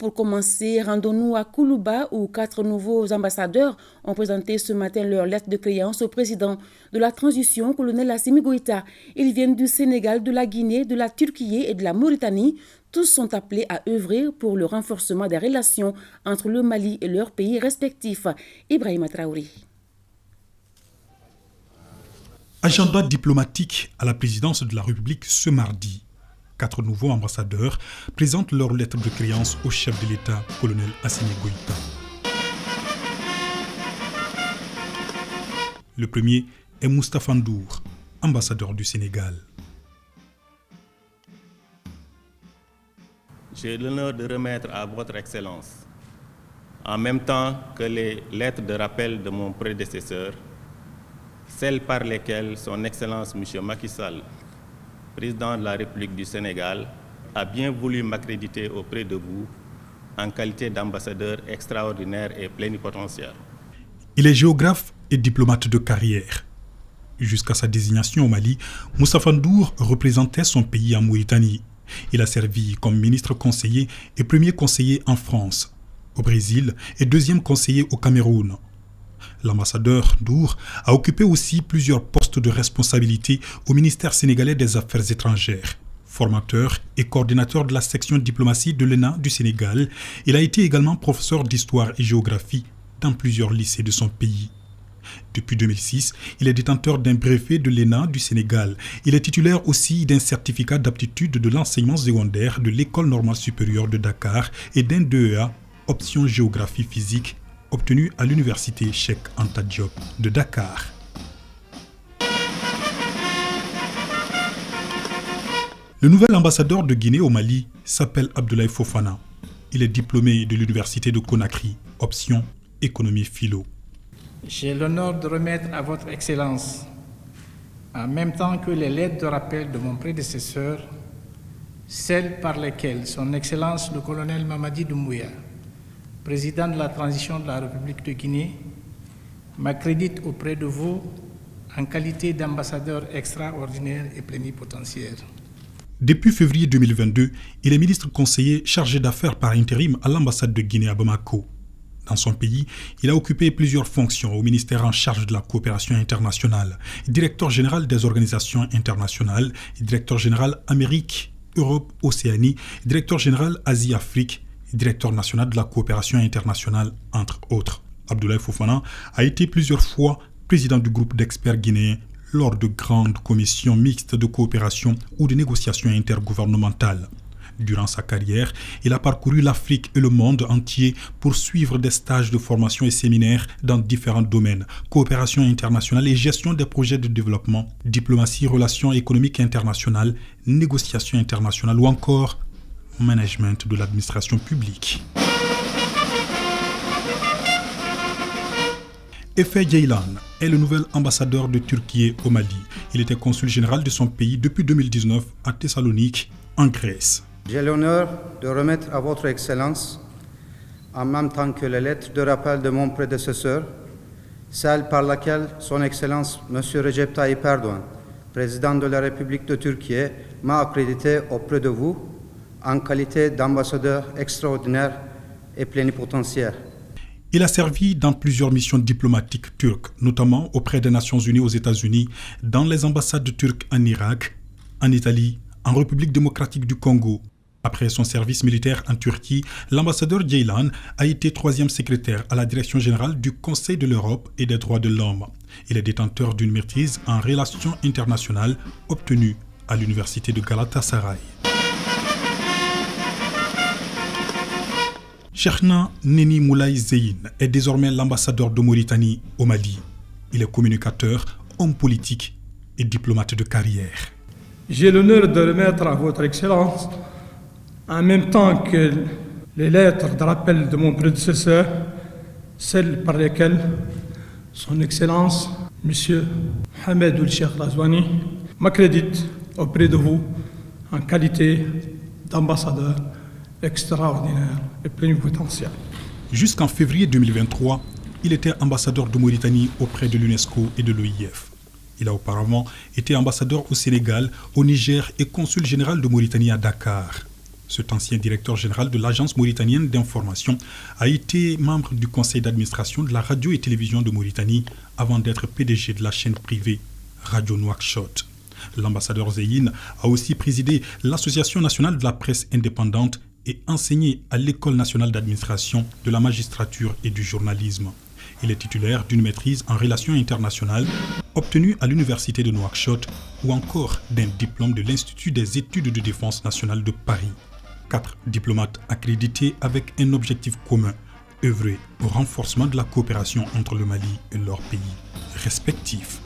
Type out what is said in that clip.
Pour commencer, rendons-nous à Koulouba où 4 nouveaux ambassadeurs ont présenté ce matin leur lettre de créance au président de la transition, colonel Assimi Goïta. Ils viennent du Sénégal, de la Guinée, de la Turquie et de la Mauritanie. Tous sont appelés à œuvrer pour le renforcement des relations entre le Mali et leurs pays respectifs. Ibrahima Traoré. Agenda diplomatique à la présidence de la République ce mardi. 4 nouveaux ambassadeurs présentent leur lettre de créance au chef de l'État, colonel Assimi Goïta. Le premier est Moustapha Ndour, ambassadeur du Sénégal. J'ai l'honneur de remettre à votre Excellence, en même temps que les lettres de rappel de mon prédécesseur, celles par lesquelles son Excellence M. Macky Sall, président de la République du Sénégal, a bien voulu m'accréditer auprès de vous en qualité d'ambassadeur extraordinaire et plénipotentiaire. Il est géographe et diplomate de carrière. Jusqu'à sa désignation au Mali, Moustapha Ndour représentait son pays en Mauritanie. Il a servi comme ministre conseiller et premier conseiller en France, au Brésil et deuxième conseiller au Cameroun. L'ambassadeur Ndour a occupé aussi plusieurs postes de responsabilité au ministère sénégalais des Affaires étrangères. Formateur et coordinateur de la section diplomatie de l'ENA du Sénégal, il a été également professeur d'histoire et géographie dans plusieurs lycées de son pays. Depuis 2006, il est détenteur d'un brevet de l'ENA du Sénégal. Il est titulaire aussi d'un certificat d'aptitude de l'enseignement secondaire de l'École normale supérieure de Dakar et d'un DEA, option géographie physique, obtenu à l'université Cheikh Anta Diop de Dakar. Le nouvel ambassadeur de Guinée au Mali s'appelle Abdoulaye Fofana. Il est diplômé de l'université de Conakry, option économie philo. J'ai l'honneur de remettre à votre Excellence, en même temps que les lettres de rappel de mon prédécesseur, celles par lesquelles son Excellence le colonel Mamadi Doumbouya, président de la transition de la République de Guinée, m'accrédite auprès de vous en qualité d'ambassadeur extraordinaire et plénipotentiaire. Depuis février 2022, il est ministre conseiller chargé d'affaires par intérim à l'ambassade de Guinée à Bamako. Dans son pays, il a occupé plusieurs fonctions au ministère en charge de la coopération internationale, directeur général des organisations internationales, directeur général Amérique, Europe, Océanie, directeur général Asie-Afrique, directeur national de la coopération internationale, entre autres. Abdoulaye Fofana a été plusieurs fois président du groupe d'experts guinéens lors de grandes commissions mixtes de coopération ou de négociations intergouvernementales. Durant sa carrière, il a parcouru l'Afrique et le monde entier pour suivre des stages de formation et séminaires dans différents domaines, coopération internationale et gestion des projets de développement, diplomatie, relations économiques internationales, négociations internationales ou encore management de l'administration publique. Efe Ceylan est le nouvel ambassadeur de Turquie au Mali. Il était consul général de son pays depuis 2019 à Thessalonique, en Grèce. J'ai l'honneur de remettre à votre Excellence, en même temps que les lettres de rappel de mon prédécesseur, celle par laquelle son Excellence M. Recep Tayyip Erdoğan, président de la République de Turquie, m'a accrédité auprès de vous en qualité d'ambassadeur extraordinaire et plénipotentiaire. Il a servi dans plusieurs missions diplomatiques turques, notamment auprès des Nations Unies aux États-Unis, dans les ambassades turques en Irak, en Italie, en République démocratique du Congo. Après son service militaire en Turquie, l'ambassadeur Ceylan a été 3e secrétaire à la direction générale du Conseil de l'Europe et des droits de l'homme. Il est détenteur d'une maîtrise en relations internationales obtenue à l'université de Galatasaray. Cheikhna Neni Moulay Zeyn est désormais l'ambassadeur de Mauritanie au Mali. Il est communicateur, homme politique et diplomate de carrière. J'ai l'honneur de remettre à votre Excellence, en même temps que les lettres de rappel de mon prédécesseur, celles par lesquelles son Excellence, M. Mohamed Ould-Cheikh Ghazouani, m'accrédite auprès de vous en qualité d'ambassadeur extraordinaire et plénipotentiaire. Jusqu'en février 2023, il était ambassadeur de Mauritanie auprès de l'UNESCO et de l'OIF. Il a auparavant été ambassadeur au Sénégal, au Niger et consul général de Mauritanie à Dakar. Cet ancien directeur général de l'Agence mauritanienne d'information a été membre du conseil d'administration de la radio et télévision de Mauritanie avant d'être PDG de la chaîne privée Radio Nouakchott. L'ambassadeur Zeyine a aussi présidé l'Association nationale de la presse indépendante et enseigné à l'École nationale d'administration de la magistrature et du journalisme. Il est titulaire d'une maîtrise en relations internationales obtenue à l'Université de Nouakchott ou encore d'un diplôme de l'Institut des études de défense nationale de Paris. 4 diplomates accrédités avec un objectif commun, œuvrer au renforcement de la coopération entre le Mali et leurs pays respectifs.